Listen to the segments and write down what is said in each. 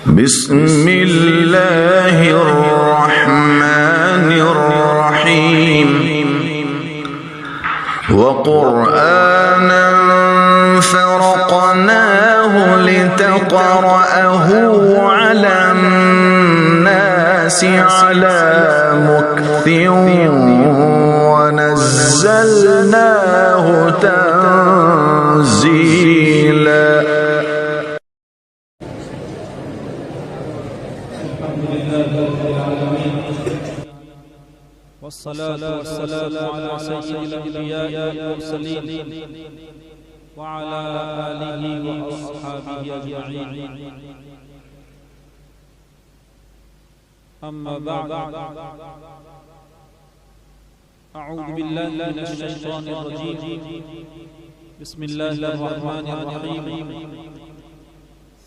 بسم اللہ الرحمن الرحیم وقرآنا فرقناه لتقرأه على الناس على مكث ونزلناه تنزيلا. والصلاة والسلام على سيد الأنبياء والمرسلين وعلى آله وأصحابه أجمعين. أما بعد، أعوذ بالله من الشيطان الرجيم. بسم الله الرحمن الرحيم.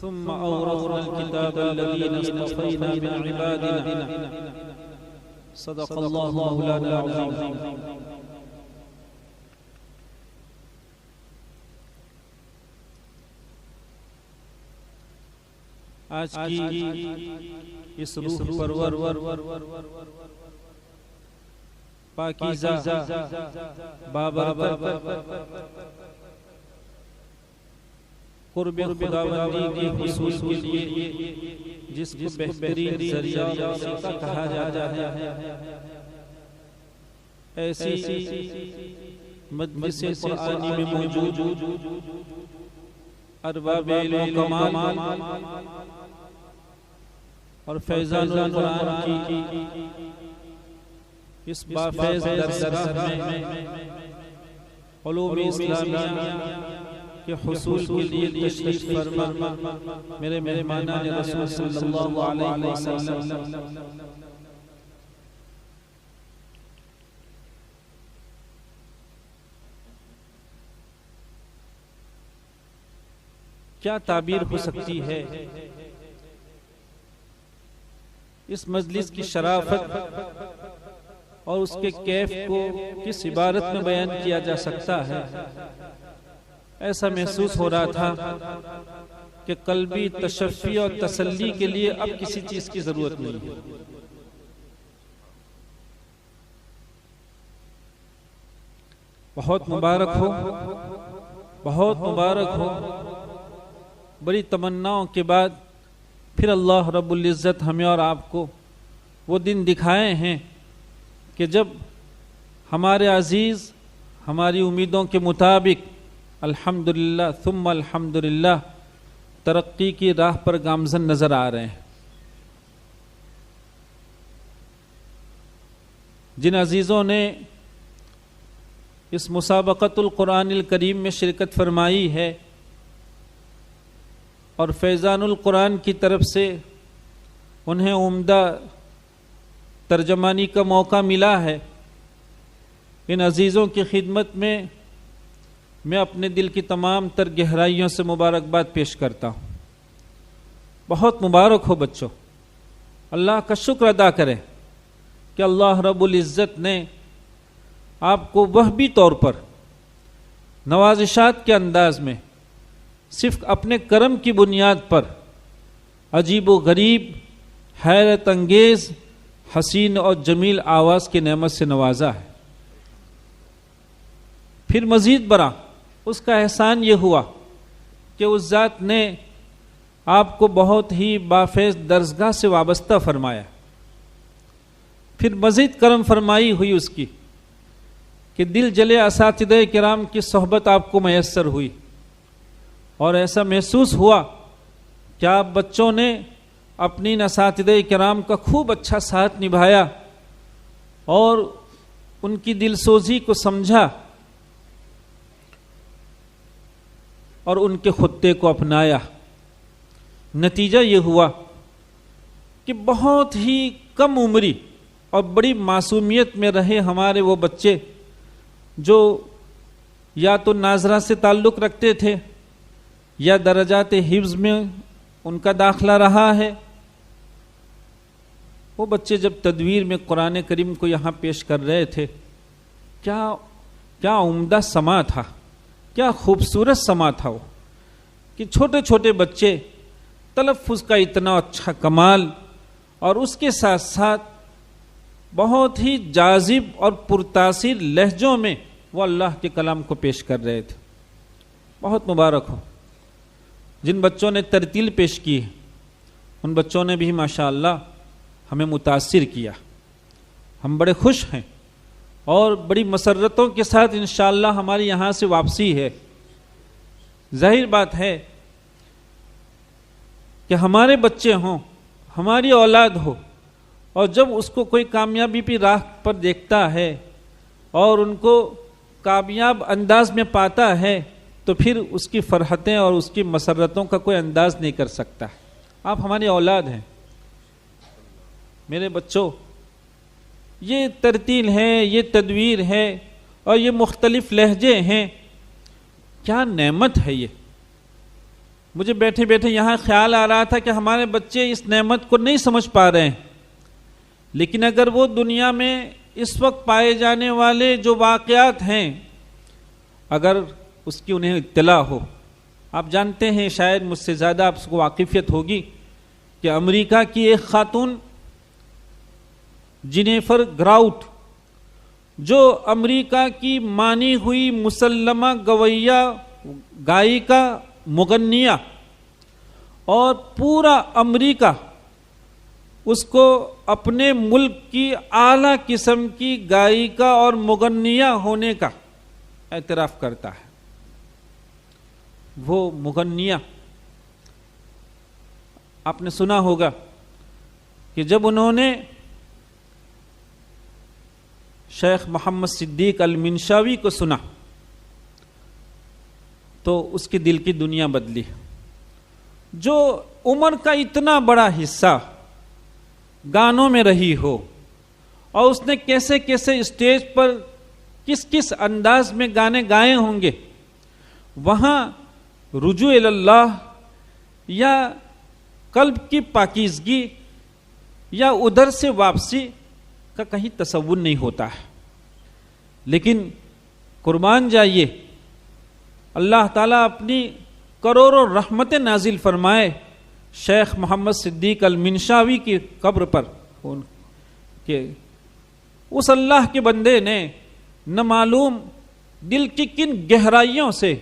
ثم أورثنا الكتاب الذين اصطفينا من عبادنا. صدق اللہ مولانا العظیم. آج کی اس روح پرور پاکیزہ بابرکت قرب خداوندی کے حصول کے لیے جس کو بہترین ذریعہ وسیلہ کہا جاتا ہے، ایسی مجلس قرآنی میں موجود ارباب علم و کمال اور فیضان القرآن کی اس بافیض درسگاہ میں علوم اسلامیہ کے حصول کے لیے تشریف فرما میرے مہمانان رسول صلی اللہ علیہ وسلم. کیا تعبیر ہو سکتی ہے اس مجلس کی شرافت اور اس کے کیف کو کس عبارت میں بیان کیا جا سکتا ہے؟ ایسا محسوس ہو رہا تھا کہ قلبی تشفی اور تسلی کے لیے اب کسی چیز کی ضرورت نہیں ہے. بہت مبارک ہو، بہت مبارک ہو. بڑی تمناؤں کے بعد پھر اللہ رب العزت ہمیں اور آپ کو وہ دن دکھائے ہیں کہ جب ہمارے عزیز ہماری امیدوں کے مطابق الحمدللہ ثم الحمدللہ ترقی کی راہ پر گامزن نظر آ رہے ہیں. جن عزیزوں نے اس مسابقۃ القرآن الکریم میں شرکت فرمائی ہے اور فیضان القرآن کی طرف سے انہیں عمدہ ترجمانی کا موقع ملا ہے، ان عزیزوں کی خدمت میں اپنے دل کی تمام تر گہرائیوں سے مبارکباد پیش کرتا ہوں. بہت مبارک ہو بچوں. اللہ کا شکر ادا کریں کہ اللہ رب العزت نے آپ کو وہبی طور پر نوازشات کے انداز میں صرف اپنے کرم کی بنیاد پر عجیب و غریب، حیرت انگیز، حسین اور جمیل آواز کی نعمت سے نوازا ہے. پھر مزید برآں اس کا احسان یہ ہوا کہ اس ذات نے آپ کو بہت ہی بافیض درسگاہ سے وابستہ فرمایا. پھر مزید کرم فرمائی ہوئی اس کی کہ دل جلے اساتذہ کرام کی صحبت آپ کو میسر ہوئی اور ایسا محسوس ہوا کہ آپ بچوں نے اپنی اساتذہ کرام کا خوب اچھا ساتھ نبھایا اور ان کی دل سوزی کو سمجھا اور ان کے خطے کو اپنایا. نتیجہ یہ ہوا کہ بہت ہی کم عمری اور بڑی معصومیت میں رہے ہمارے وہ بچے جو یا تو ناظرہ سے تعلق رکھتے تھے یا درجات حفظ میں ان کا داخلہ رہا ہے، وہ بچے جب تدویر میں قرآن کریم کو یہاں پیش کر رہے تھے، کیا عمدہ سما تھا، کیا خوبصورت سما تھا وہ کہ چھوٹے چھوٹے بچے تلفظ کا اتنا اچھا کمال، اور اس کے ساتھ ساتھ بہت ہی جاذب اور پرتاثیر لہجوں میں وہ اللہ کے کلام کو پیش کر رہے تھے۔ بہت مبارک ہو جن بچوں نے ترتیل پیش کی ہے، ان بچوں نے بھی ماشاءاللہ ہمیں متاثر کیا۔ ہم بڑے خوش ہیں اور بڑی مسرتوں کے ساتھ انشاءاللہ ہماری یہاں سے واپسی ہے۔ ظاہر بات ہے کہ ہمارے بچے ہوں، ہماری اولاد ہو، اور جب اس کو کوئی کامیابی کی راہ پر دیکھتا ہے اور ان کو کامیاب انداز میں پاتا ہے تو پھر اس کی فرحتیں اور اس کی مسرتوں کا کوئی انداز نہیں کر سکتا۔ آپ ہماری اولاد ہیں، میرے بچوں، یہ ترتیل ہے، یہ تدویر ہے، اور یہ مختلف لہجے ہیں، کیا نعمت ہے یہ۔ مجھے بیٹھے بیٹھے یہاں خیال آ رہا تھا کہ ہمارے بچے اس نعمت کو نہیں سمجھ پا رہے ہیں، لیکن اگر وہ دنیا میں اس وقت پائے جانے والے جو واقعات ہیں اگر اس کی انہیں اطلاع ہو، آپ جانتے ہیں، شاید مجھ سے زیادہ آپ کو واقفیت ہوگی کہ امریکہ کی ایک خاتون جینیفر گراؤٹ، جو امریکہ کی مانی ہوئی مسلمہ گویہ، گائیکا، مغنیہ، اور پورا امریکہ اس کو اپنے ملک کی اعلیٰ قسم کی گائیکا اور مغنیہ ہونے کا اعتراف کرتا ہے۔ وہ مغنیہ، آپ نے سنا ہوگا کہ جب انہوں نے شیخ محمد صدیق المنشاوی کو سنا تو اس کے دل کی دنیا بدلی۔ جو عمر کا اتنا بڑا حصہ گانوں میں رہی ہو، اور اس نے کیسے کیسے اسٹیج پر کس کس انداز میں گانے گائے ہوں گے، وہاں رجوع اللہ یا قلب کی پاکیزگی یا ادھر سے واپسی کا کہیں تصور نہیں ہوتا ہے۔ لیکن قربان جائیے، اللہ تعالیٰ اپنی کروڑوں رحمتیں نازل فرمائے شیخ محمد صدیق المنشاوی کی قبر پر، کہ اس اللہ کے بندے نے نہ معلوم دل کی کن گہرائیوں سے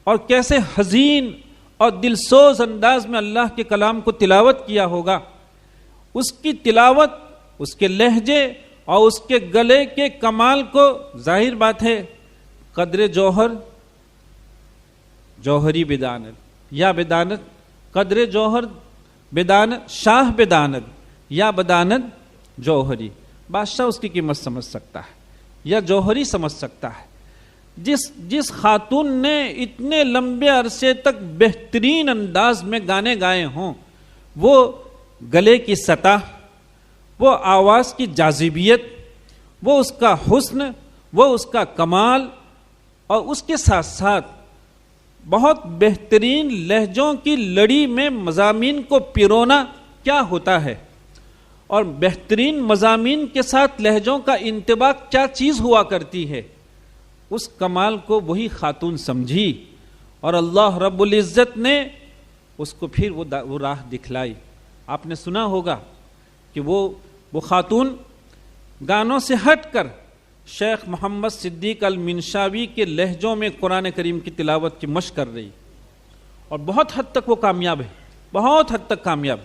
اور کیسے حزین اور دل سوز انداز میں اللہ کے کلام کو تلاوت کیا ہوگا۔ اس کی تلاوت، اس کے لہجے اور اس کے گلے کے کمال کو، ظاہر بات ہے، قدر جوہر جوہری بدانت، یا بدانت قدر جوہر بدانت شاہ بدانت، یا بدانت جوہری، بادشاہ اس کی قیمت سمجھ سکتا ہے یا جوہری سمجھ سکتا ہے۔ جس خاتون نے اتنے لمبے عرصے تک بہترین انداز میں گانے گائے ہوں، وہ گلے کی سطح، وہ آواز کی جاذبیت، وہ اس کا حسن، وہ اس کا کمال، اور اس کے ساتھ ساتھ بہت بہترین لہجوں کی لڑی میں مضامین کو پیرونا کیا ہوتا ہے، اور بہترین مضامین کے ساتھ لہجوں کا انطباق کیا چیز ہوا کرتی ہے، اس کمال کو وہی خاتون سمجھی، اور اللہ رب العزت نے اس کو پھر وہ راہ دکھلائی۔ آپ نے سنا ہوگا کہ وہ خاتون گانوں سے ہٹ کر شیخ محمد صدیق المنشاوی کے لہجوں میں قرآن کریم کی تلاوت کی مشق کر رہی، اور بہت حد تک وہ کامیاب ہے، بہت حد تک کامیاب۔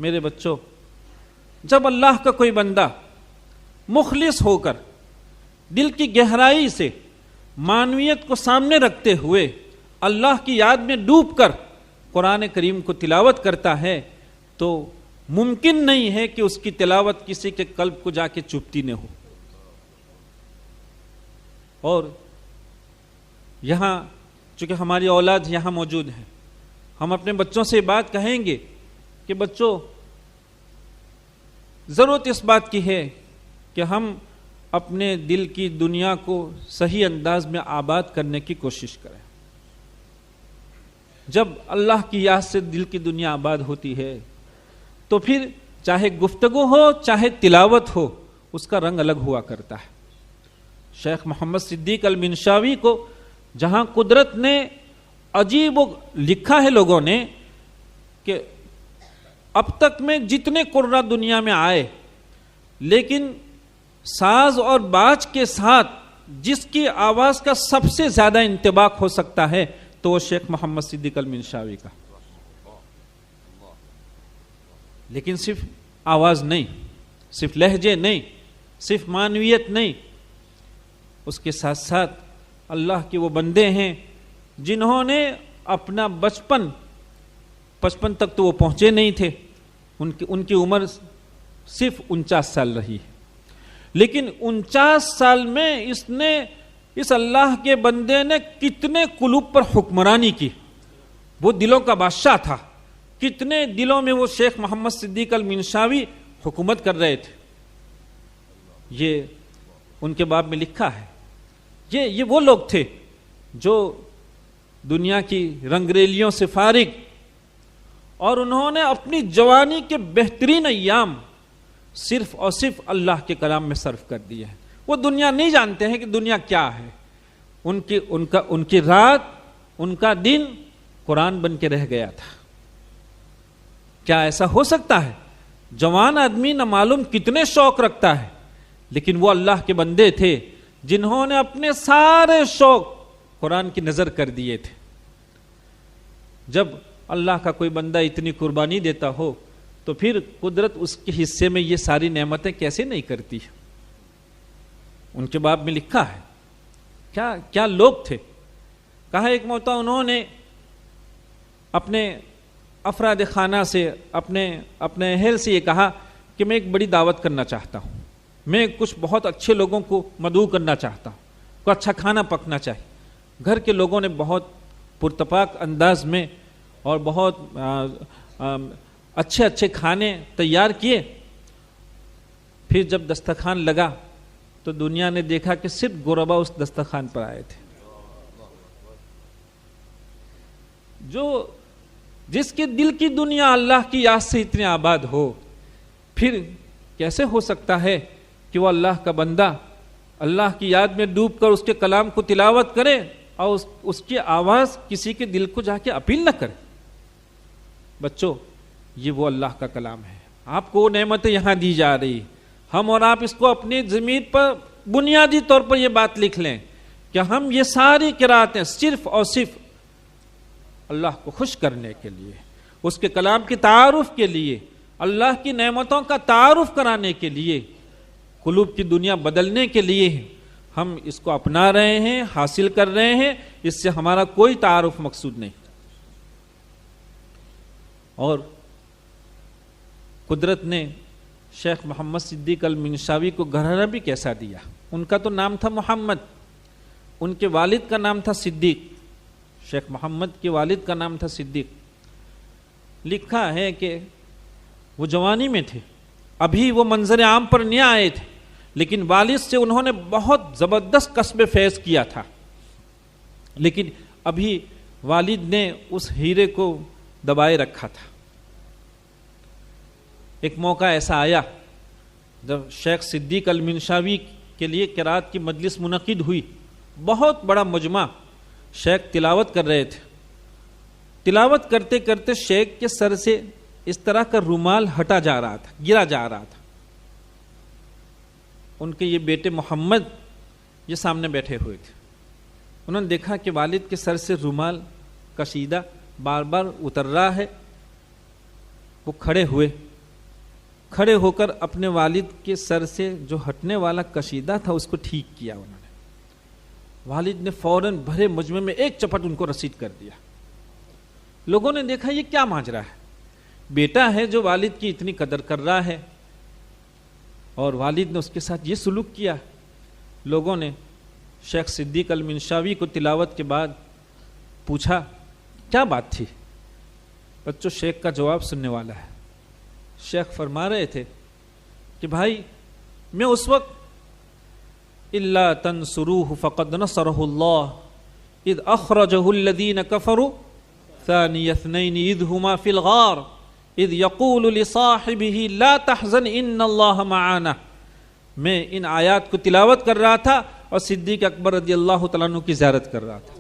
میرے بچوں، جب اللہ کا کوئی بندہ مخلص ہو کر دل کی گہرائی سے معنویت کو سامنے رکھتے ہوئے اللہ کی یاد میں ڈوب کر قرآن کریم کو تلاوت کرتا ہے، تو ممکن نہیں ہے کہ اس کی تلاوت کسی کے قلب کو جا کے چبھتی نہ ہو۔ اور یہاں چونکہ ہماری اولاد یہاں موجود ہے، ہم اپنے بچوں سے بات کہیں گے کہ بچوں، ضرورت اس بات کی ہے کہ ہم اپنے دل کی دنیا کو صحیح انداز میں آباد کرنے کی کوشش کریں۔ جب اللہ کی یاد سے دل کی دنیا آباد ہوتی ہے تو پھر چاہے گفتگو ہو چاہے تلاوت ہو، اس کا رنگ الگ ہوا کرتا ہے۔ شیخ محمد صدیق المنشاوی کو جہاں قدرت نے عجیب لکھا ہے لوگوں نے کہ اب تک میں جتنے قرا دنیا میں آئے، لیکن ساز اور باج کے ساتھ جس کی آواز کا سب سے زیادہ انطباق ہو سکتا ہے تو وہ شیخ محمد صدیق المنشاوی کا. لیکن صرف آواز نہیں، صرف لہجے نہیں، صرف معنویت نہیں، اس کے ساتھ ساتھ اللہ کے وہ بندے ہیں جنہوں نے اپنا بچپن تک تو وہ پہنچے نہیں تھے، ان کی عمر صرف 49 سال رہی، لیکن 49 سال میں اس اللہ کے بندے نے کتنے قلوب پر حکمرانی کی. وہ دلوں کا بادشاہ تھا، کتنے دلوں میں وہ شیخ محمد صدیق المنشاوی حکومت کر رہے تھے. یہ ان کے باب میں لکھا ہے. یہ وہ لوگ تھے جو دنیا کی رنگریلیوں سے فارغ، اور انہوں نے اپنی جوانی کے بہترین ایام صرف اور صرف اللہ کے کلام میں صرف کر دیے ہیں. وہ دنیا نہیں جانتے ہیں کہ دنیا کیا ہے. ان کی رات، ان کا دن قرآن بن کے رہ گیا تھا. کیا ایسا ہو سکتا ہے؟ جوان آدمی نہ معلوم کتنے شوق رکھتا ہے، لیکن وہ اللہ کے بندے تھے جنہوں نے اپنے سارے شوق قرآن کی نظر کر دیے تھے. جب اللہ کا کوئی بندہ اتنی قربانی دیتا ہو تو پھر قدرت اس کے حصے میں یہ ساری نعمتیں کیسے نہیں کرتی؟ ان کے باب میں لکھا ہے. کیا لوگ تھے. کہا ایک موقع انہوں نے اپنے افراد خانہ سے، اپنے اہل سے یہ کہا کہ میں ایک بڑی دعوت کرنا چاہتا ہوں، میں کچھ بہت اچھے لوگوں کو مدعو کرنا چاہتا ہوں، کوئی اچھا کھانا پکنا چاہیے. گھر کے لوگوں نے بہت پرتپاک انداز میں اور بہت اچھے کھانے تیار کیے. پھر جب دسترخوان لگا تو دنیا نے دیکھا کہ صرف غربا اس دسترخوان پر آئے تھے. جس کے دل کی دنیا اللہ کی یاد سے اتنے آباد ہو، پھر کیسے ہو سکتا ہے کہ وہ اللہ کا بندہ اللہ کی یاد میں ڈوب کر اس کے کلام کو تلاوت کرے اور اس کی آواز کسی کے دل کو جا کے اپیل نہ کرے؟ بچوں، یہ وہ اللہ کا کلام ہے. آپ کو وہ نعمتیں یہاں دی جا رہی، ہم اور آپ اس کو اپنی ضمیر پر بنیادی طور پر یہ بات لکھ لیں کہ ہم یہ ساری قراتیں صرف اور صرف اللہ کو خوش کرنے کے لیے، اس کے کلام کی تعارف کے لیے، اللہ کی نعمتوں کا تعارف کرانے کے لیے، قلوب کی دنیا بدلنے کے لیے ہم اس کو اپنا رہے ہیں، حاصل کر رہے ہیں. اس سے ہمارا کوئی تعارف مقصود نہیں. اور قدرت نے شیخ محمد صدیق المنشاوی کو گھرانہ بھی کیسا دیا. ان کا تو نام تھا محمد، ان کے والد کا نام تھا صدیق. شیخ محمد کے والد کا نام تھا صدیق. لکھا ہے کہ وہ جوانی میں تھے، ابھی وہ منظر عام پر نہیں آئے تھے، لیکن والد سے انہوں نے بہت زبردست کسب فیض کیا تھا. لیکن ابھی والد نے اس ہیرے کو دبائے رکھا تھا. ایک موقع ایسا آیا جب شیخ صدیق المنشاوی کے لیے قرات کی مجلس منعقد ہوئی. بہت بڑا مجمع. شیخ تلاوت کر رہے تھے. تلاوت کرتے کرتے شیخ کے سر سے اس طرح کا رومال ہٹا جا رہا تھا، گرا جا رہا تھا. ان کے یہ بیٹے محمد یہ سامنے بیٹھے ہوئے تھے. انہوں نے دیکھا کہ والد کے سر سے رومال کشیدہ بار بار اتر رہا ہے. وہ کھڑے ہو کر اپنے والد کے سر سے جو ہٹنے والا کشیدہ تھا اس کو ٹھیک کیا. انہوں نے، والد نے فوراً بھرے مجمع میں ایک چپٹ ان کو رسید کر دیا. لوگوں نے دیکھا یہ کیا ماجرا ہے. بیٹا ہے جو والد کی اتنی قدر کر رہا ہے اور والد نے اس کے ساتھ یہ سلوک کیا. لوگوں نے شیخ صدیق المنشاوی کو تلاوت کے بعد پوچھا کیا بات تھی. بچوں، شیخ کا جواب سننے والا ہے. شیخ فرما رہے تھے کہ بھائی، میں اس وقت الا تنصروه فقد نصره الله اذ اخرجه الذين كفروا ثاني اثنين اذ هما في الغار اذ يقول لصاحبه لا تحزن ان الله معنا. میں ان آیات کو تلاوت کر رہا تھا اور صدیق اکبر رضی اللہ تعالیٰ عنہ کی زیارت کر رہا تھا.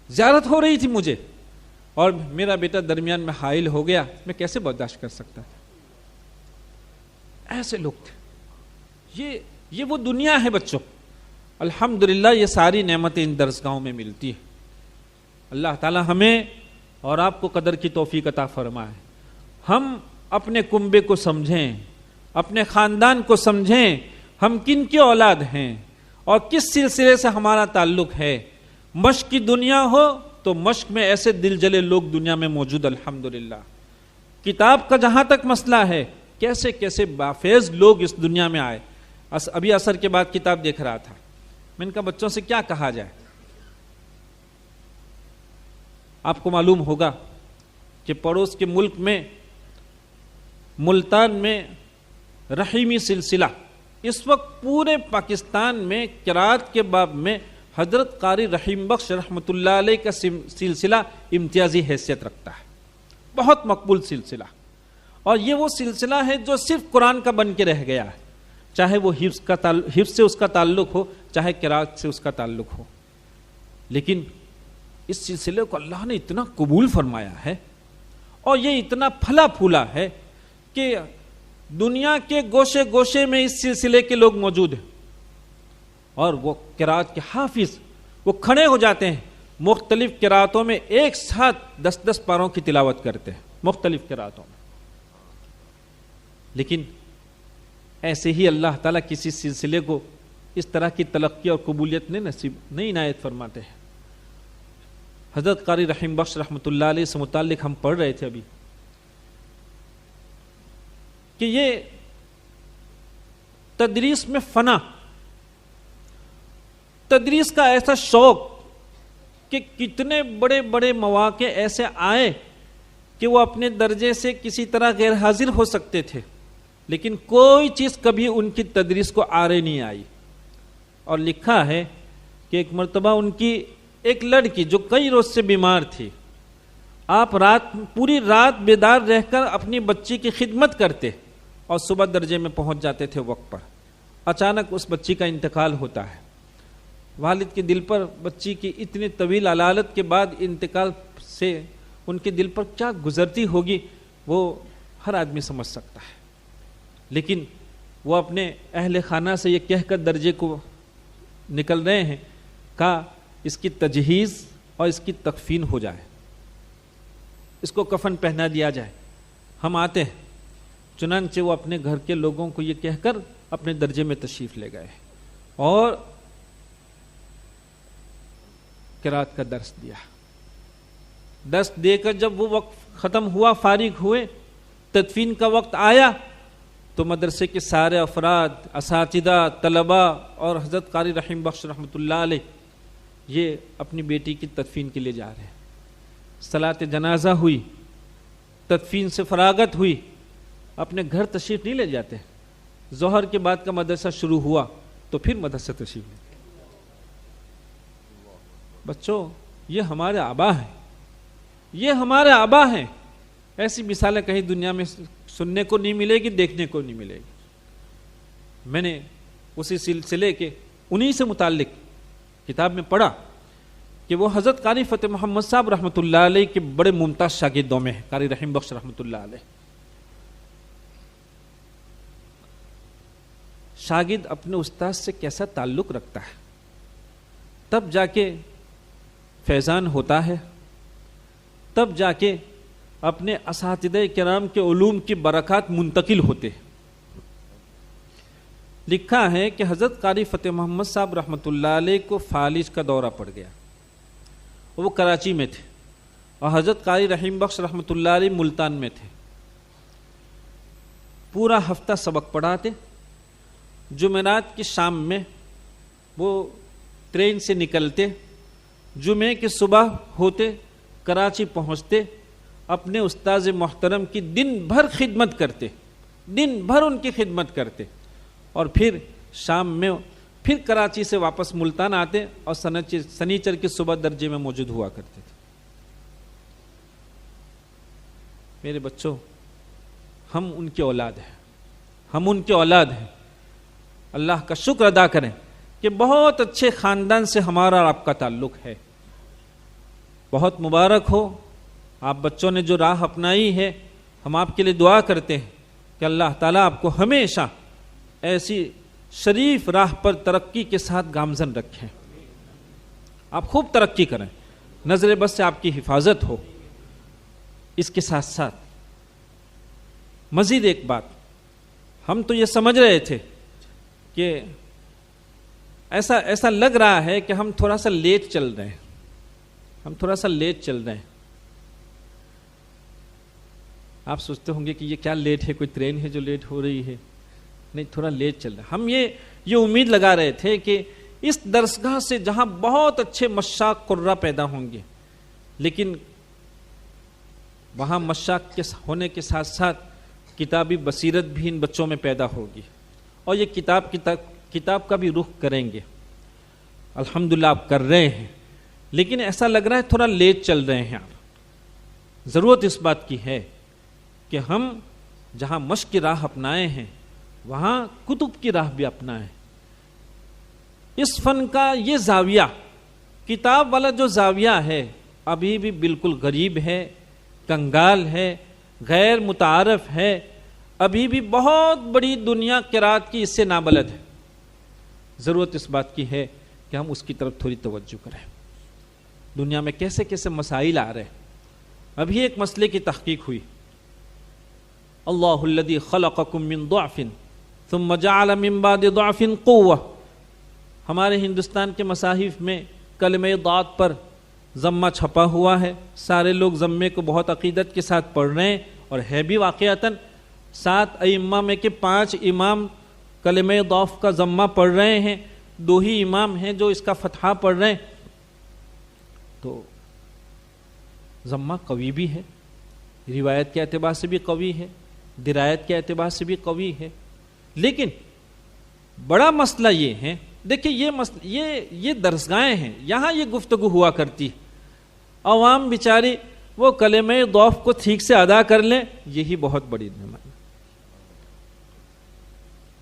زیارت ہو رہی تھی مجھے اور میرا بیٹا درمیان میں حائل ہو گیا، میں کیسے برداشت کر سکتا تھا؟ ایسے لوگ تھے۔ یہ وہ دنیا ہے بچوں، الحمدللہ یہ ساری نعمتیں ان درسگاہوں میں ملتی ہیں۔ اللہ تعالی ہمیں اور آپ کو قدر کی توفیق عطا فرمائے۔ ہم اپنے کنبے کو سمجھیں، اپنے خاندان کو سمجھیں، ہم کن کی اولاد ہیں اور کس سلسلے سے ہمارا تعلق ہے۔ مشق کی دنیا ہو تو مشق میں ایسے دل جلے لوگ دنیا میں موجود، الحمدللہ۔ کتاب کا جہاں تک مسئلہ ہے، کیسے کیسے بافیض لوگ اس دنیا میں آئے۔ ابھی عصر کے بعد کتاب دیکھ رہا تھا، میں ان کا بچوں سے کیا کہا جائے؟ آپ کو معلوم ہوگا کہ پڑوس کے ملک میں ملتان میں رحیمی سلسلہ اس وقت پورے پاکستان میں قرات کے باب میں حضرت قاری رحیم بخش رحمۃ اللہ علیہ کا سلسلہ امتیازی حیثیت رکھتا ہے، بہت مقبول سلسلہ، اور یہ وہ سلسلہ ہے جو صرف قرآن کا بن کے رہ گیا ہے، چاہے وہ حفظ سے اس کا تعلق ہو، چاہے قرات سے اس کا تعلق ہو۔ لیکن اس سلسلے کو اللہ نے اتنا قبول فرمایا ہے اور یہ اتنا پھلا پھولا ہے کہ دنیا کے گوشے گوشے میں اس سلسلے کے لوگ موجود ہیں، اور وہ قرات کے حافظ وہ کھڑے ہو جاتے ہیں، مختلف قراتوں میں ایک ساتھ 10 پاروں کی تلاوت کرتے ہیں، مختلف قراتوں میں۔ لیکن ایسے ہی اللہ تعالیٰ کسی سلسلے کو اس طرح کی تلقی اور قبولیت نہیں عنایت فرماتے ہیں۔ حضرت قاری رحیم بخش رحمۃ اللہ علیہ سے متعلق ہم پڑھ رہے تھے ابھی کہ یہ تدریس میں فنا، تدریس کا ایسا شوق کہ کتنے بڑے بڑے مواقع ایسے آئے کہ وہ اپنے درجے سے کسی طرح غیر حاضر ہو سکتے تھے، لیکن کوئی چیز کبھی ان کی تدریس کو آڑے نہیں آئی۔ اور لکھا ہے کہ ایک مرتبہ ان کی ایک لڑکی جو کئی روز سے بیمار تھی، آپ پوری رات بیدار رہ کر اپنی بچی کی خدمت کرتے اور صبح درجے میں پہنچ جاتے تھے وقت پر۔ اچانک اس بچی کا انتقال ہوتا ہے۔ والد کے دل پر بچی کی اتنی طویل علالت کے بعد انتقال سے ان کے دل پر کیا گزرتی ہوگی وہ ہر آدمی سمجھ سکتا ہے۔ لیکن وہ اپنے اہل خانہ سے یہ کہہ کر درجے کو نکل رہے ہیں، کہا اس کی تجہیز اور اس کی تکفین ہو جائے، اس کو کفن پہنا دیا جائے، ہم آتے ہیں۔ چنانچہ وہ اپنے گھر کے لوگوں کو یہ کہہ کر اپنے درجے میں تشریف لے گئے اور قرات کا درس دیا۔ درس دے کر جب وہ وقت ختم ہوا، فارغ ہوئے، تدفین کا وقت آیا تو مدرسے کے سارے افراد، اساتذہ، طلباء اور حضرت قاری رحیم بخش رحمۃ اللہ علیہ یہ اپنی بیٹی کی تدفین کے لیے جا رہے ہیں۔ صلاۃ جنازہ ہوئی، تدفین سے فراغت ہوئی، اپنے گھر تشریف نہیں لے جاتے۔ ظہر کے بعد کا مدرسہ شروع ہوا تو پھر مدرسہ تشریف لے۔ بچوں یہ ہمارے آبا ہیں، یہ ہمارے آبا ہیں۔ ایسی مثالیں کہیں دنیا میں سننے کو نہیں ملے گی، دیکھنے کو نہیں ملے گی۔ میں نے اسی سلسلے کے انہی سے متعلق کتاب میں پڑھا کہ وہ حضرت قاری فتح محمد صاحب رحمۃ اللہ علیہ کے بڑے ممتاز شاگردوں میں ہے، قاری رحیم بخش رحمۃ اللہ علیہ۔ شاگرد اپنے استاد سے کیسا تعلق رکھتا ہے تب جا کے فیضان ہوتا ہے، تب جا کے اپنے اساتذہ کرام کے علوم کی برکات منتقل ہوتے ہیں۔ لکھا ہے کہ حضرت قاری فتح محمد صاحب رحمۃ اللہ علیہ کو فالج کا دورہ پڑ گیا، وہ کراچی میں تھے، اور حضرت قاری رحیم بخش رحمۃ اللہ علیہ ملتان میں تھے۔ پورا ہفتہ سبق پڑھاتے، جمعرات کی شام میں وہ ٹرین سے نکلتے، جمعے کی صبح ہوتے کراچی پہنچتے، اپنے استاذ محترم کی دن بھر خدمت کرتے، دن بھر ان کی خدمت کرتے، اور پھر شام میں پھر کراچی سے واپس ملتان آتے اور سنیچر کی صبح درجے میں موجود ہوا کرتے تھے۔ میرے بچوں ہم ان کے اولاد ہیں، ہم ان کے اولاد ہیں۔ اللہ کا شکر ادا کریں کہ بہت اچھے خاندان سے ہمارا اور آپ کا تعلق ہے۔ بہت مبارک ہو، آپ بچوں نے جو راہ اپنائی ہے، ہم آپ کے لیے دعا کرتے ہیں کہ اللہ تعالیٰ آپ کو ہمیشہ ایسی شریف راہ پر ترقی کے ساتھ گامزن رکھیں، آپ خوب ترقی کریں، نظر بد سے آپ کی حفاظت ہو۔ اس کے ساتھ ساتھ مزید ایک بات، ہم تو یہ سمجھ رہے تھے کہ ایسا لگ رہا ہے کہ ہم تھوڑا سا لیٹ چل رہے ہیں، آپ سوچتے ہوں گے کہ یہ کیا لیٹ ہے، کوئی ٹرین ہے جو لیٹ ہو رہی ہے؟ نہیں، تھوڑا لیٹ چل رہا ہے۔ ہم یہ امید لگا رہے تھے کہ اس درسگاہ سے جہاں بہت اچھے مشاق قرہ پیدا ہوں گے، لیکن وہاں مشاق کے ہونے کے ساتھ ساتھ کتابی بصیرت بھی ان بچوں میں پیدا ہوگی، اور یہ کتاب کا بھی رخ کریں گے۔ الحمدللہ آپ کر رہے ہیں، لیکن ایسا لگ رہا ہے تھوڑا لیٹ چل رہے ہیں آپ۔ ضرورت اس بات کی ہے کہ ہم جہاں مشق کی راہ اپنائے ہیں وہاں کتب کی راہ بھی اپنائیں۔ اس فن کا یہ زاویہ، کتاب والا جو زاویہ ہے، ابھی بھی بالکل غریب ہے، کنگال ہے، غیر متعارف ہے، ابھی بھی بہت بڑی دنیا قرات کی اس سے نابلد ہے۔ ضرورت اس بات کی ہے کہ ہم اس کی طرف تھوڑی توجہ کریں۔ دنیا میں کیسے کیسے مسائل آ رہے ہیں۔ ابھی ایک مسئلے کی تحقیق ہوئی، اللہ الذی خلقکم من ضعف ثم جعل من بعد ضعف قوة۔ ہمارے ہندوستان کے مصاحف میں کلمہ ضاد پر ضمہ چھپا ہوا ہے، سارے لوگ ضمے کو بہت عقیدت کے ساتھ پڑھ رہے ہیں، اور ہے بھی واقعتاً 7 ائمہ میں کے 5 امام کلمہ ضعف کا ضمہ پڑھ رہے ہیں، 2 ہی امام ہیں جو اس کا فتحہ پڑھ رہے ہیں۔ تو ضمہ قوی بھی ہے، روایت کے اعتبار سے بھی قوی ہے، درایت کے اعتبار سے بھی قوی ہے، لیکن بڑا مسئلہ یہ ہے، دیکھیں یہ درسگاہیں ہیں، یہاں یہ گفتگو ہوا کرتی، عوام بیچاری وہ کلمہ ضعف کو ٹھیک سے ادا کر لیں، یہی بہت بڑی نعمت۔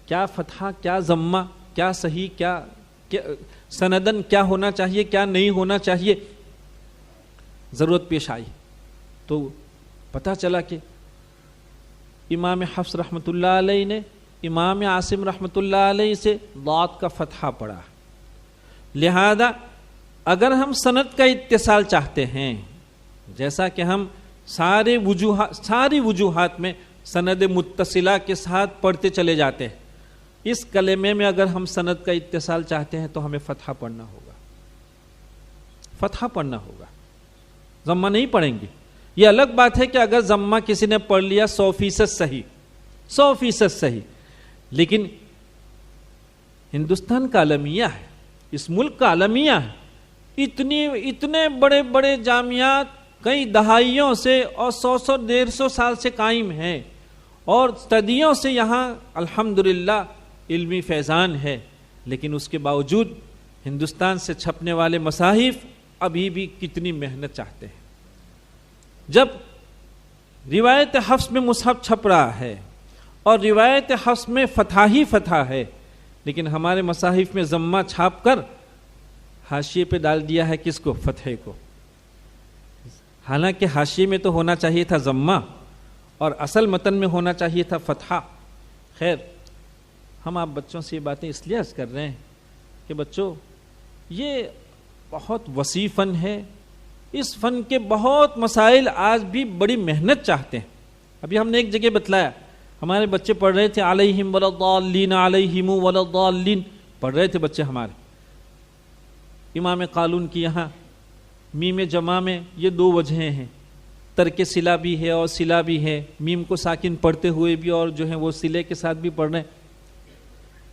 کیا فتحہ، کیا ضمہ، کیا صحیح، کیا سندن کیا ہونا چاہیے، کیا نہیں ہونا چاہیے، ضرورت پیش آئی تو پتہ چلا کہ امام حفص رحمۃ اللہ علیہ نے امام عاصم رحمۃ اللہ علیہ سے ضاد کا فتحہ پڑھا، لہذا اگر ہم سند کا اتصال چاہتے ہیں، جیسا کہ ہم ساری وجوہات میں سند متصلہ کے ساتھ پڑھتے چلے جاتے ہیں، اس کلمے میں اگر ہم سند کا اتصال چاہتے ہیں تو ہمیں فتحہ پڑھنا ہوگا، ضمہ نہیں پڑھیں گے۔ یہ الگ بات ہے کہ اگر ضمہ کسی نے پڑھ لیا 100% صحیح، لیکن ہندوستان کا المیہ ہے، اس ملک کا المیہ ہے، اتنے بڑے بڑے جامعات کئی دہائیوں سے اور 100-150 سال سے قائم ہیں، اور صدیوں سے یہاں الحمدللہ علمی فیضان ہے، لیکن اس کے باوجود ہندوستان سے چھپنے والے مصاحف ابھی بھی کتنی محنت چاہتے ہیں۔ جب روایت حفص میں مصحف چھپ رہا ہے اور روایت حفص میں فتح ہی فتح ہے، لیکن ہمارے مصاحف میں ضمہ چھاپ کر حاشیے پہ ڈال دیا ہے کس کو؟ فتح کو، حالانکہ حاشیے میں تو ہونا چاہیے تھا ضمہ اور اصل متن میں ہونا چاہیے تھا فتحہ۔ خیر، ہم آپ بچوں سے یہ باتیں اس لیے عرض کر رہے ہیں کہ بچوں، یہ بہت وسیع فن ہے، اس فن کے بہت مسائل آج بھی بڑی محنت چاہتے ہیں۔ ابھی ہم نے ایک جگہ بتلایا، ہمارے بچے پڑھ رہے تھے علیہم ولضالین، علیہم ولضالین پڑھ رہے تھے بچے ہمارے۔ امام قالون کی یہاں میم جمع میں یہ 2 وجہیں ہیں، ترک صلہ بھی ہے اور صلہ بھی ہے، میم کو ساکن پڑھتے ہوئے بھی اور جو ہے وہ صلے کے ساتھ بھی پڑھ رہے ہیں۔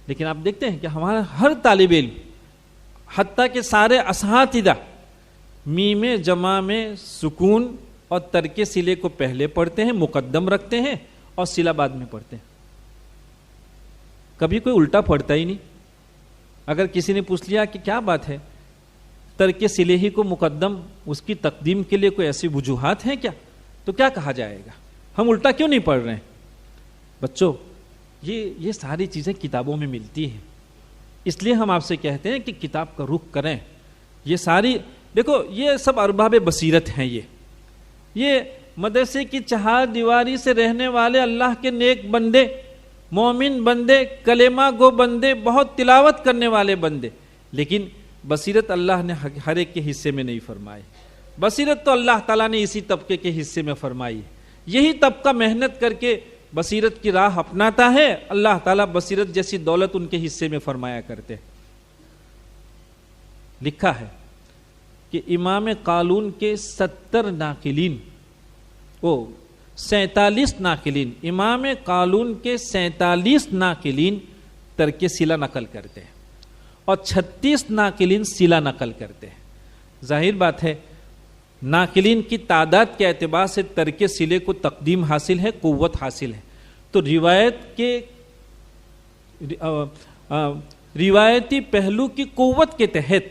لیکن آپ دیکھتے ہیں کہ ہمارا ہر طالب علم، حتیٰ کہ سارے اساتذہ، میم جمع میں سکون اور ترک صلے کو پہلے پڑھتے ہیں، مقدم رکھتے ہیں، اور صلہ بعد میں پڑھتے ہیں۔ کبھی کوئی الٹا پڑھتا ہی نہیں۔ اگر کسی نے پوچھ لیا کہ کیا بات ہے، ترک صلے ہی کو مقدم، اس کی تقدیم کے لیے کوئی ایسی وجوہات ہیں کیا؟ تو کیا کہا جائے گا؟ ہم الٹا کیوں نہیں پڑھ رہے ہیں؟ بچوں، یہ ساری چیزیں کتابوں میں ملتی ہیں، اس لیے ہم آپ سے کہتے ہیں کہ کتاب کا رخ کریں۔ یہ ساری دیکھو یہ سب ارباب بصیرت ہیں، یہ مدرسے کی چہار دیواری سے رہنے والے اللہ کے نیک بندے، مومن بندے، کلمہ گو بندے، بہت تلاوت کرنے والے بندے، لیکن بصیرت اللہ نے ہر ایک کے حصے میں نہیں فرمائی. بصیرت تو اللہ تعالیٰ نے اسی طبقے کے حصے میں فرمائی. یہی طبقہ محنت کر کے بصیرت کی راہ اپناتا ہے، اللہ تعالیٰ بصیرت جیسی دولت ان کے حصے میں فرمایا کرتے. لکھا ہے کہ امام قالون کے 70 ناقلین، 47 ناقلین، امام قالون کے 47 ناقلین ترک صلہ نقل کرتے ہیں اور 36 ناقلین صلہ نقل کرتے ہیں. ظاہر بات ہے ناقلین کی تعداد کے اعتبار سے ترک صلے کو تقدیم حاصل ہے، قوت حاصل ہے. تو روایتی پہلو کی قوت کے تحت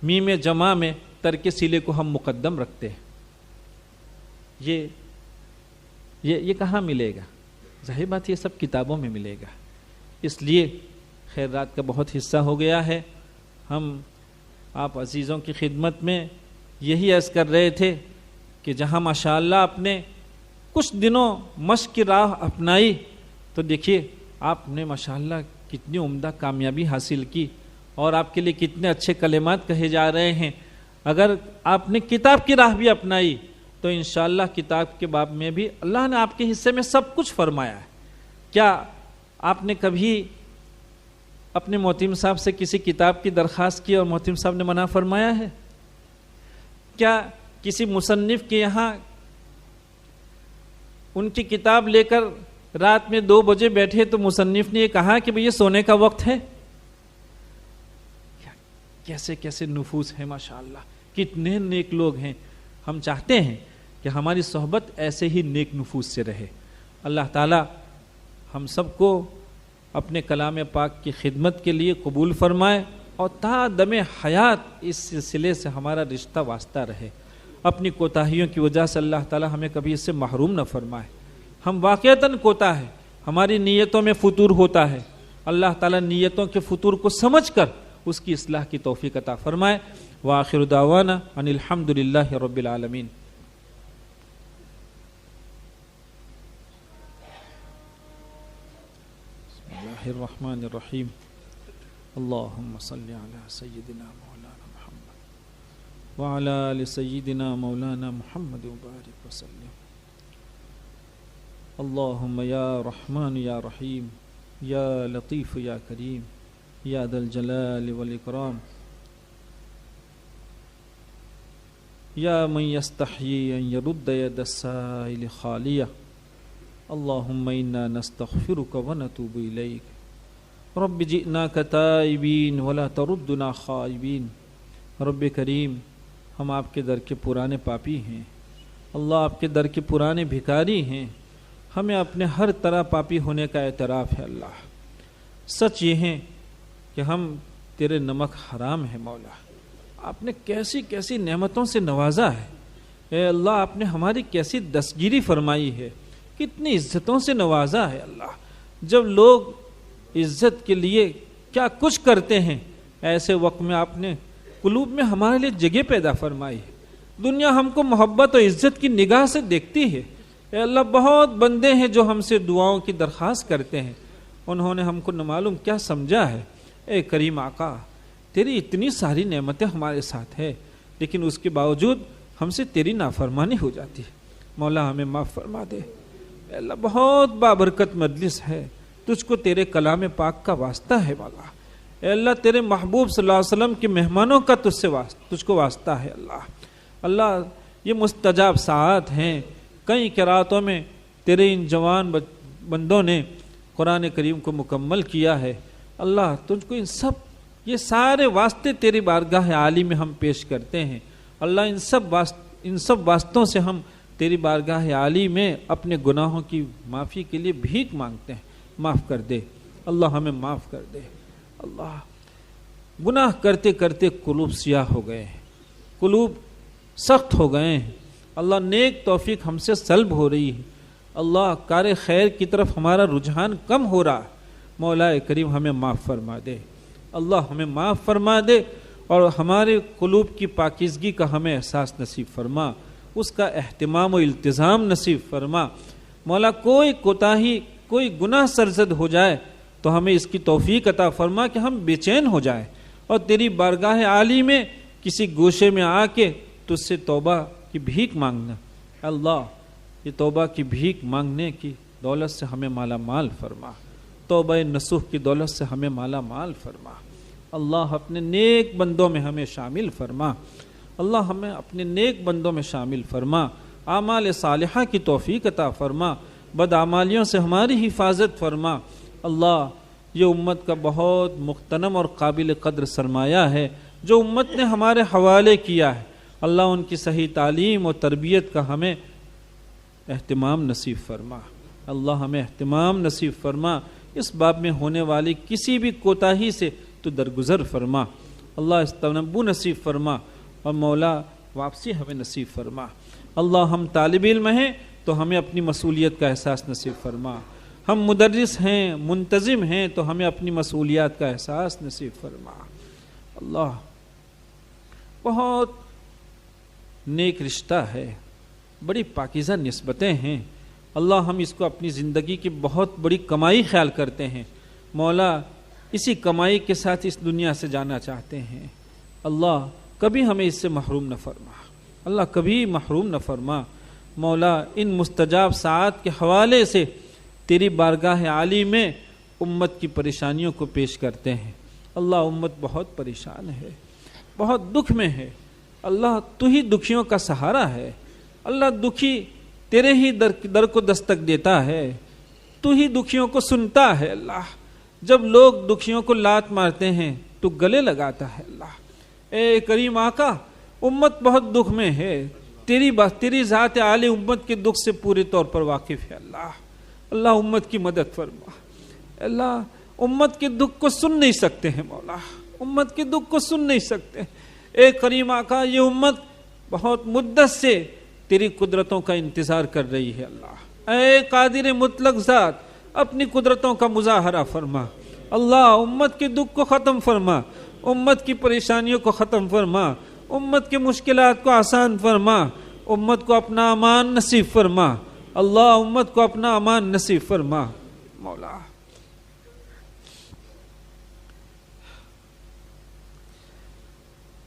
میم جمع میں ترک صلے کو ہم مقدم رکھتے ہیں. یہ کہاں ملے گا؟ ظاہر بات یہ سب کتابوں میں ملے گا. اس لیے خیرات کا بہت حصہ ہو گیا ہے. ہم آپ عزیزوں کی خدمت میں یہی عرض کر رہے تھے کہ جہاں ماشاءاللہ آپ نے کچھ دنوں مشق کی راہ اپنائی تو دیکھیے آپ نے ماشاءاللہ کتنی عمدہ کامیابی حاصل کی اور آپ کے لیے کتنے اچھے کلمات کہے جا رہے ہیں. اگر آپ نے کتاب کی راہ بھی اپنائی تو انشاءاللہ کتاب کے باب میں بھی اللہ نے آپ کے حصے میں سب کچھ فرمایا ہے. کیا آپ نے کبھی اپنے محتم صاحب سے کسی کتاب کی درخواست کی اور محتم صاحب نے منع فرمایا ہے؟ کیا کسی مصنف کے یہاں ان کی کتاب لے کر رات میں 2 بجے بیٹھے تو مصنف نے یہ کہا کہ بھئی یہ سونے کا وقت ہے؟ کیسے کیسے نفوس ہیں ماشاءاللہ، کتنے نیک لوگ ہیں. ہم چاہتے ہیں کہ ہماری صحبت ایسے ہی نیک نفوس سے رہے. اللہ تعالی ہم سب کو اپنے کلام پاک کی خدمت کے لیے قبول فرمائے اور تا دم حیات اس سلسلے سے ہمارا رشتہ واسطہ رہے. اپنی کوتاہیوں کی وجہ سے اللہ تعالی ہمیں کبھی اس سے محروم نہ فرمائے. ہم واقعتاً کوتا ہے، ہماری نیتوں میں فطور ہوتا ہے. اللہ تعالی نیتوں کے فطور کو سمجھ کر اس کی اصلاح کی توفیق عطا فرمائے. وآخر دعوانا ان الحمد للہ رب العالمین. بسم اللہ الرحمن الرحیم. اللہم صلی علی سیدنا مولانا محمد وعلی آل سیدنا مولانا محمد وبارک وسلم. اللہم یا رحمان یا رحیم یا لطیف یا کریم یا ذا الجلال والاکرام یا من یستحیی ان یرد ید السائل خالیہ. اللہم انا نستغفرک ونتوب الیک. رب جئناک تائبین ولا تردنا خائبین. رب کریم ہم آپ کے در کے پرانے پاپی ہیں، اللہ آپ کے در کے پرانے بھکاری ہیں. ہمیں اپنے ہر طرح پاپی ہونے کا اعتراف ہے. اللہ سچ یہ ہے کہ ہم تیرے نمک حرام ہے. مولا آپ نے کیسی کیسی نعمتوں سے نوازا ہے. اے اللہ آپ نے ہماری کیسی دستگیری فرمائی ہے، کتنی عزتوں سے نوازا ہے. اللہ جب لوگ عزت کے لیے کیا کچھ کرتے ہیں، ایسے وقت میں آپ نے قلوب میں ہمارے لیے جگہ پیدا فرمائی ہے. دنیا ہم کو محبت اور عزت کی نگاہ سے دیکھتی ہے. اے اللہ بہت بندے ہیں جو ہم سے دعاؤں کی درخواست کرتے ہیں، انہوں نے ہم کو نہ معلوم کیا سمجھا ہے. اے کریم آقا تیری اتنی ساری نعمتیں ہمارے ساتھ ہے، لیکن اس کے باوجود ہم سے تیری نافرمانی ہو جاتی ہے. مولا ہمیں معاف فرما دے. اے اللہ بہت بابرکت مجلس ہے، تجھ کو تیرے کلام پاک کا واسطہ ہے. مولا اے اللہ تیرے محبوب صلی اللہ علیہ وسلم کے مہمانوں کا تجھ کو واسطہ ہے. اللہ یہ مستجاب ساعات ہیں. کئی قراتوں میں تیرے ان جوان بندوں نے قرآن کریم کو مکمل کیا ہے. اللہ تجھ کو یہ سارے واسطے تیری بارگاہ عالی میں ہم پیش کرتے ہیں. اللہ ان سب واسطوں سے ہم تیری بارگاہ عالی میں اپنے گناہوں کی معافی کے لیے بھیک مانگتے ہیں. معاف کر دے اللہ، ہمیں معاف کر دے. اللہ گناہ کرتے کرتے قلوب سیاہ ہو گئے ہیں، قلوب سخت ہو گئے ہیں. اللہ نیک توفیق ہم سے سلب ہو رہی ہے. اللہ کار خیر کی طرف ہمارا رجحان کم ہو رہا ہے. مولا کریم ہمیں معاف فرما دے. اللہ ہمیں معاف فرما دے اور ہمارے قلوب کی پاکیزگی کا ہمیں احساس نصیب فرما، اس کا اہتمام و التزام نصیب فرما۔ مولا کوئی کوتاہی، کوئی گناہ سرزد ہو جائے تو ہمیں اس کی توفیق عطا فرما کہ ہم بے چین ہو جائیں اور تیری بارگاہ عالی میں کسی گوشے میں آ کے تجھ سے توبہ کی بھیک مانگنا۔ اللہ، یہ توبہ کی بھیک مانگنے کی دولت سے ہمیں مالا مال فرما، توبہ نصوح کی دولت سے ہمیں مالا مال فرما۔ اللہ، اپنے نیک بندوں میں ہمیں شامل فرما، اللہ ہمیں اپنے نیک بندوں میں شامل فرما، اعمال صالحہ کی توفیق عطا فرما، بدعمالیوں سے ہماری حفاظت فرما۔ اللہ، یہ امت کا بہت مغتنم اور قابل قدر سرمایہ ہے جو امت نے ہمارے حوالے کیا ہے، اللہ ان کی صحیح تعلیم و تربیت کا ہمیں اہتمام نصیب فرما، اللہ ہمیں اہتمام نصیب فرما، اس باب میں ہونے والی کسی بھی کوتاہی سے تو درگزر فرما، اللہ استنبو نصیب فرما، اور مولا واپسی ہمیں نصیب فرما۔ اللہ، ہم طالب علم ہیں تو ہمیں اپنی مسئولیت کا احساس نصیب فرما، ہم مدرس ہیں، منتظم ہیں تو ہمیں اپنی مسئولیات کا احساس نصیب فرما۔ اللہ، بہت نیک رشتہ ہے، بڑی پاکیزہ نسبتیں ہیں، اللہ ہم اس کو اپنی زندگی کی بہت بڑی کمائی خیال کرتے ہیں، مولا اسی کمائی کے ساتھ اس دنیا سے جانا چاہتے ہیں، اللہ کبھی ہمیں اس سے محروم نہ فرما، اللہ کبھی محروم نہ فرما۔ مولا، ان مستجاب ساعات کے حوالے سے تیری بارگاہ عالی میں امت کی پریشانیوں کو پیش کرتے ہیں، اللہ امت بہت پریشان ہے، بہت دکھ میں ہے، اللہ تو ہی دکھیوں کا سہارا ہے، اللہ دکھی تیرے ہی در کو دستک دیتا ہے، تو ہی دکھیوں کو سنتا ہے، اللہ جب لوگ دکھیوں کو لات مارتے ہیں تو گلے لگاتا ہے، اللہ اے کریم آقا امت بہت دکھ میں ہے، تیری ذات عالی امت کے دکھ سے پورے طور پر واقف ہے، اللہ امت کی مدد فرما، اللہ امت کے دکھ کو سن نہیں سکتے ہیں مولا، امت کے دکھ کو سن نہیں سکتے، اے کریم آقا یہ امت بہت مدت سے تیری قدرتوں کا انتظار کر رہی ہے، اللہ اے قادر مطلق ذات اپنی قدرتوں کا مظاہرہ فرما، اللہ امت کے دکھ کو ختم فرما، امت کی پریشانیوں کو ختم فرما، امت کے مشکلات کو آسان فرما، امت کو اپنا امان نصیب فرما، اللہ امت کو اپنا امان نصیب فرما مولا۔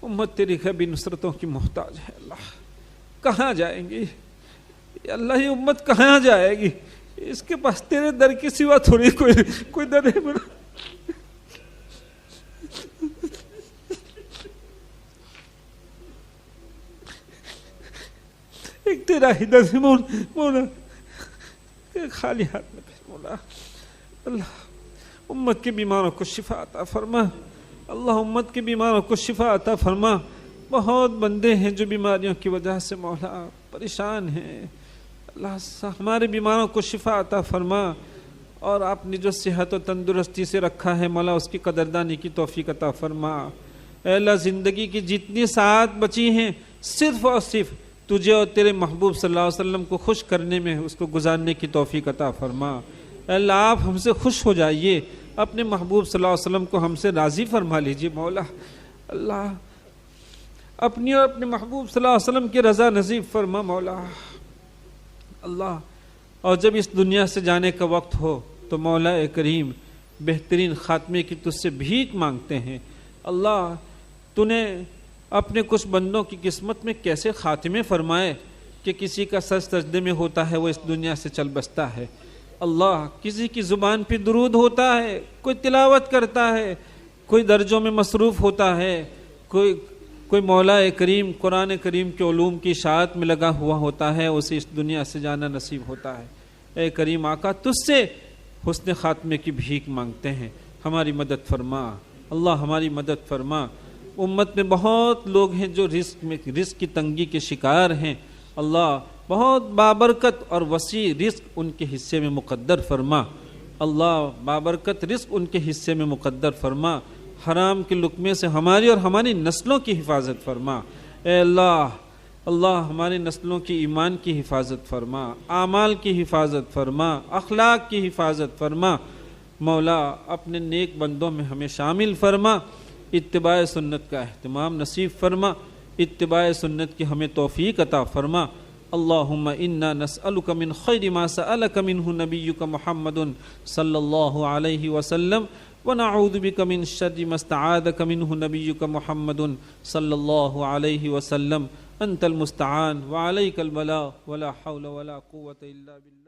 امت تیری غیبی نصرتوں کی محتاج ہے، اللہ کہاں جائیں گی اللہ، یہ امت کہاں جائے گی، اس کے پاس تیرے در کے سوا تھوڑی کوئی در ہے میرا، ایک تیرا ہی در ہے مولا، خالی ہاتھ میں مولا، اللہ امت کے بیماروں کو شفا عطا فرما، اللہ امت کے بیماروں کو شفا عطا فرما، بہت بندے ہیں جو بیماریوں کی وجہ سے مولا پریشان ہیں، اللہ ہمارے بیماروں کو شفا عطا فرما، اور آپ نے جو صحت و تندرستی سے رکھا ہے مولا اس کی قدردانی کی توفیق عطا فرما، اے اللہ زندگی کی جتنی ساعت بچی ہیں صرف اور صرف تجھے اور تیرے محبوب صلی اللہ علیہ وسلم کو خوش کرنے میں اس کو گزارنے کی توفیق عطا فرما، اے اللہ آپ ہم سے خوش ہو جائیے، اپنے محبوب صلی اللہ علیہ وسلم کو ہم سے راضی فرما لیجیے مولا، اللہ اپنی اور اپنے محبوب صلی اللہ علیہ وسلم کی رضا نصیب فرما مولا، اللہ اور جب اس دنیا سے جانے کا وقت ہو تو مولا کریم بہترین خاتمے کی تجھ سے بھیک مانگتے ہیں، اللہ تو نے اپنے کچھ بندوں کی قسمت میں کیسے خاتمے فرمائے کہ کسی کا سر سجدے میں ہوتا ہے وہ اس دنیا سے چل بستا ہے، اللہ کسی کی زبان پہ درود ہوتا ہے، کوئی تلاوت کرتا ہے، کوئی درجوں میں مصروف ہوتا ہے، کوئی مولا کریم قرآن کریم کے علوم کی اشاعت میں لگا ہوا ہوتا ہے، اسے اس دنیا سے جانا نصیب ہوتا ہے، اے کریم آقا تجھ سے حسن خاتمے کی بھیک مانگتے ہیں، ہماری مدد فرما، اللہ ہماری مدد فرما، امت میں بہت لوگ ہیں جو رزق کی تنگی کے شکار ہیں، اللہ بہت بابرکت اور وسیع رزق ان کے حصے میں مقدر فرما، اللہ بابرکت رزق ان کے حصے میں مقدر فرما، حرام کے لقمے سے ہماری اور ہماری نسلوں کی حفاظت فرما، اے اللہ ہماری نسلوں کی ایمان کی حفاظت فرما، اعمال کی حفاظت فرما، اخلاق کی حفاظت فرما، مولا اپنے نیک بندوں میں ہمیں شامل فرما، اتباع سنت کا اہتمام نصیب فرما، اتباع سنت کی ہمیں توفیق عطا فرما۔ اللہم انا نسألک من خیر ما سألک منہ نبیک محمد صلی اللہ علیہ وسلم ونعوذ بک من شر ما استعاذک منہ نبیک محمد صلی اللہ علیہ وسلم۔ انت المستعان وعلیک البلاغ ولا حول ولا قوة الا باللہ۔